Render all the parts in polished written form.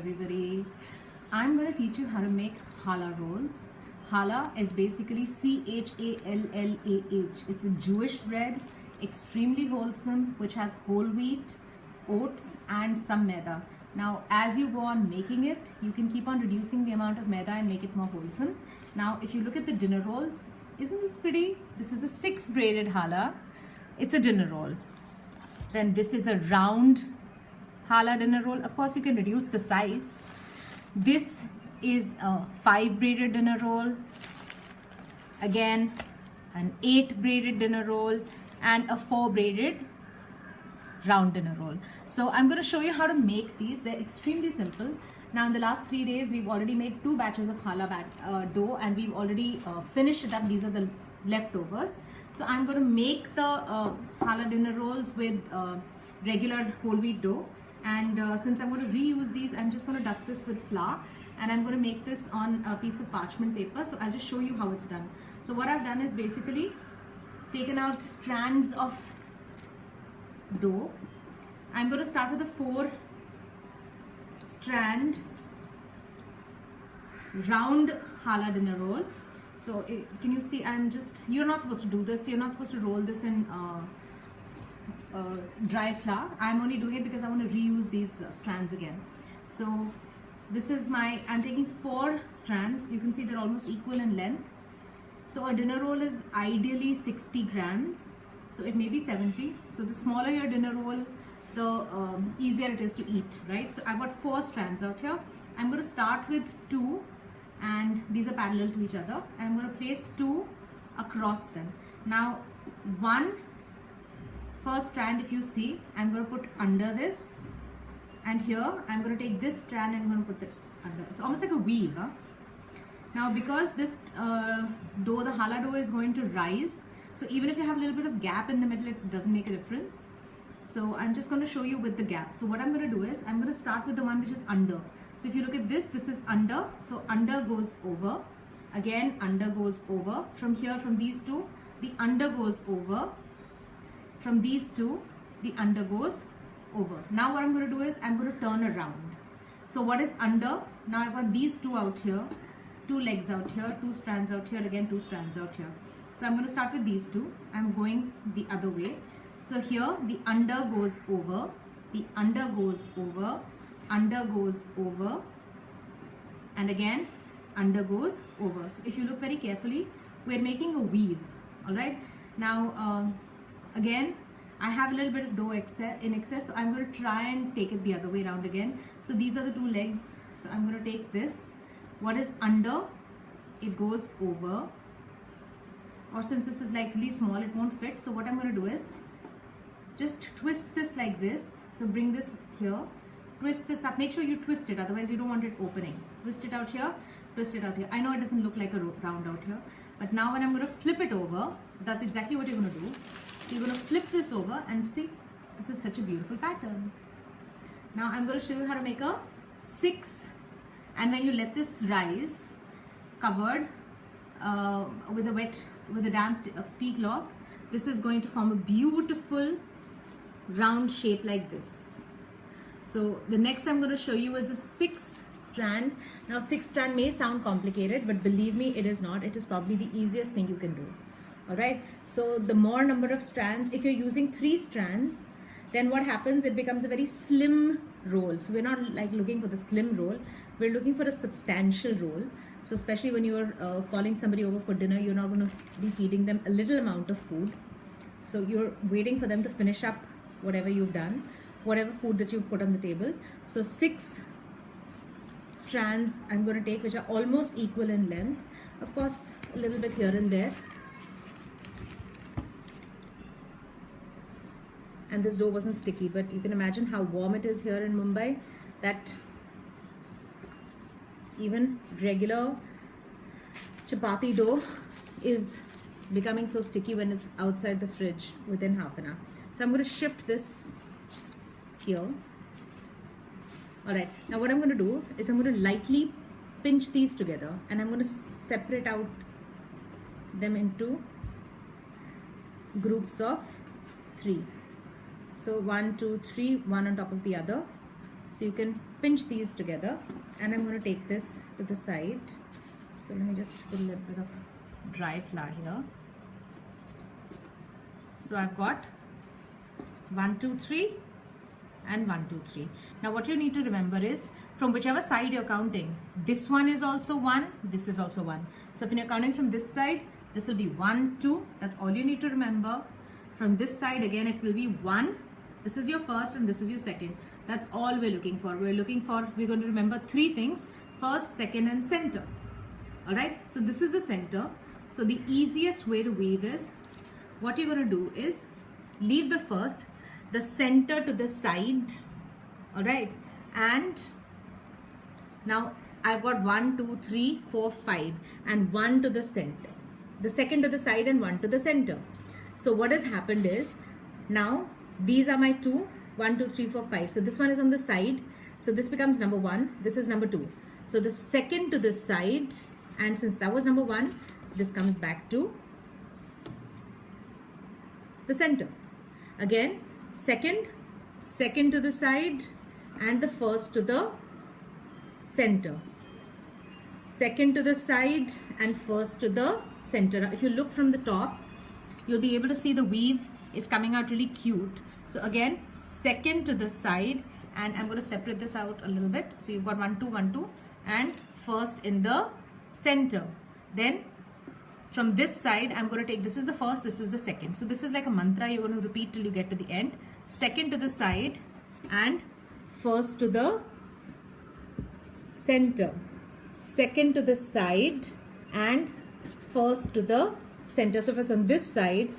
everybody. I'm going to teach you how to make challah rolls. Challah is basically C-H-A-L-L-A-H. It's a Jewish bread, extremely wholesome, which has whole wheat, oats and some maida. Now as you go on making it, you can keep on reducing the amount of maida and make it more wholesome. Now if you look at the dinner rolls, isn't this pretty? This is a 6 braided challah. It's a dinner roll. Then this is a round challah dinner roll. Of course you can reduce the size. This is a 5 braided dinner roll, again an 8 braided dinner roll and a 4 braided round dinner roll. So I'm going to show you how to make these. They're extremely simple. Now in the last 3 days we've already made 2 batches of challah dough and we've already finished it up. These are the leftovers. So I'm going to make the challah dinner rolls with regular whole wheat dough. And since I'm going to reuse these, I'm just going to dust this with flour and I'm going to make this on a piece of parchment paper. So I'll just show you how it's done. So what I've done is basically taken out strands of dough. I'm going to start with a 4 strand round challah dinner roll. So can you see, you're not supposed to do this. You're not supposed to roll this in dry flour. I'm only doing it because I want to reuse these strands again. So this is I'm taking 4 strands. You can see they're almost equal in length. So a dinner roll is ideally 60 grams. So it may be 70. So the smaller your dinner roll, the easier it is to eat, right? So I've got 4 strands out here. I'm going to start with 2 and these are parallel to each other. I'm going to place 2 across them. Now first strand, if you see, I'm going to put under this, and here I'm going to take this strand and I'm going to put this under. It's almost like a weave. Huh? Now because this dough, the challah dough is going to rise, so even if you have a little bit of gap in the middle, it doesn't make a difference. So I'm just going to show you with the gap. So what I'm going to do is I'm going to start with the one which is under. So if you look at this is under, so under goes over, again under goes over, from here, from these two, the under goes over, from these two, the under goes over. Now what I'm going to do is I'm going to turn around. So what is under? Now I've got these 2 out here, 2 legs out here, 2 strands out here, again 2 strands out here. So I'm going to start with these 2. I'm going the other way. So here the under goes over, the under goes over, under goes over, and again under goes over. So if you look very carefully, we're making a weave. Alright. Now again, I have a little bit of dough in excess, so I'm going to try and take it the other way around again. So these are the 2 legs. So I'm going to take this. What is under? It goes over. Or since this is like really small, it won't fit. So what I'm going to do is just twist this like this. So bring this here. Twist this up. Make sure you twist it, otherwise you don't want it opening. Twist it out here. Twist it out here. I know it doesn't look like a round out here. But now when I'm going to flip it over, so that's exactly what you're going to do. So you're going to flip this over and see, this is such a beautiful pattern. Now I'm going to show you how to make a 6, and when you let this rise covered with a damp tea cloth, this is going to form a beautiful round shape like this. So the next I'm going to show you is a 6 strand. Now 6 strand may sound complicated, but believe me, it is not. It is probably the easiest thing you can do. Alright, so the more number of strands, if you're using 3 strands, then what happens, it becomes a very slim roll. So we're not like looking for the slim roll, we're looking for a substantial roll. So especially when you're calling somebody over for dinner, you're not going to be feeding them a little amount of food. So you're waiting for them to finish up whatever you've done, whatever food that you've put on the table. So 6 strands I'm going to take, which are almost equal in length. Of course, a little bit here and there. And this dough wasn't sticky, but you can imagine how warm it is here in Mumbai that even regular chapati dough is becoming so sticky when it's outside the fridge within half an hour. So I'm going to shift this here. Alright, now what I'm going to do is I'm going to lightly pinch these together and I'm going to separate out them into groups of 3. So 1, 2, 3, one on top of the other. So you can pinch these together, and I'm going to take this to the side. So let me just put a little bit of dry flour here. So I've got 1, 2, 3 and 1, 2, 3. Now what you need to remember is, from whichever side you're counting, this one is also 1, this is also 1. So if you're counting from this side, this will be 1, 2. That's all you need to remember. From this side again, it will be 1. This is your first and this is your second. That's all we're looking for. We're going to remember 3 things: first, second and center. Alright, so this is the center. So the easiest way to weave is, what you're going to do is leave the first, the center to the side. Alright, and now I've got 1, 2, 3, 4, 5 and 1 to the center. The second to the side and 1 to the center. So what has happened is, now these are my 2, 1, 2, 3, 4, 5. So this one is on the side. So this becomes number 1. This is number 2. So the second to the side, and since that was number 1, this comes back to the center. Again, second to the side, and the first to the center. Second to the side and first to the center. Now, if you look from the top, you'll be able to see the weave is coming out really cute. So again, second to the side, and I'm going to separate this out a little bit. So you've got 1, 2, 1, 2, and first in the center. Then from this side, I'm going to take, this is the first, this is the second. So this is like a mantra you're going to repeat till you get to the end. Second to the side and first to the center. Second to the side and first to the center. So if it's on this side,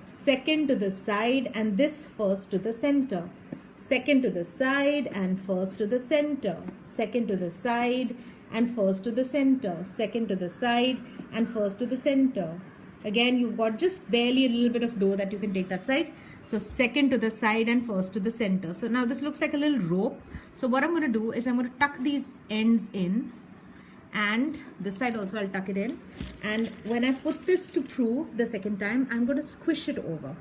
second to the side and this first to the center. Second to the side and first to the center. Second to the side and first to the center. Second to the side and first to the center. Again, you've got just barely a little bit of dough that you can take that side. So second to the side and first to the center. So now this looks like a little rope. So what I'm going to do is I'm going to tuck these ends in, and this side also I'll tuck it in. And when I put this to prove the second time, I'm going to squish it over.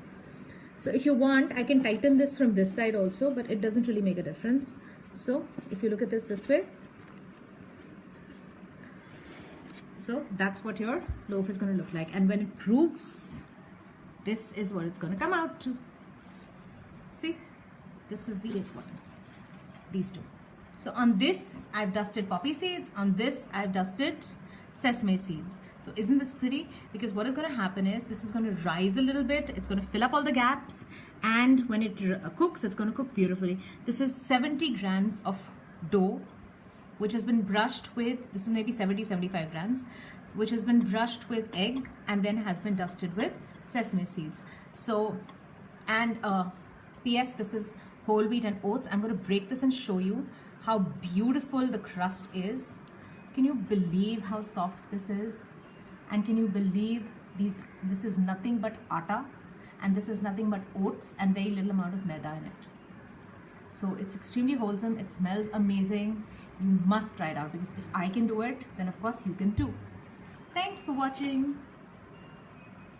So if you want, I can tighten this from this side also, but it doesn't really make a difference. So if you look at this way, so that's what your loaf is going to look like. And when it proves, this is what it's going to come out to. See, this is the 8th one. These two. So on this, I've dusted poppy seeds. On this, I've dusted sesame seeds. So isn't this pretty? Because what is going to happen is, this is going to rise a little bit. It's going to fill up all the gaps. And when it cooks, it's going to cook beautifully. This is 70 grams of dough, which has been brushed with, this is maybe 70-75 grams, which has been brushed with egg and then has been dusted with sesame seeds. So, and PS, this is whole wheat and oats. I'm going to break this and show you how beautiful the crust is. Can you believe how soft this is? And can you believe this is nothing but atta, and this is nothing but oats and very little amount of maida in it. So it's extremely wholesome. It smells amazing. You must try it out, because if I can do it, then of course you can too. Thanks for watching.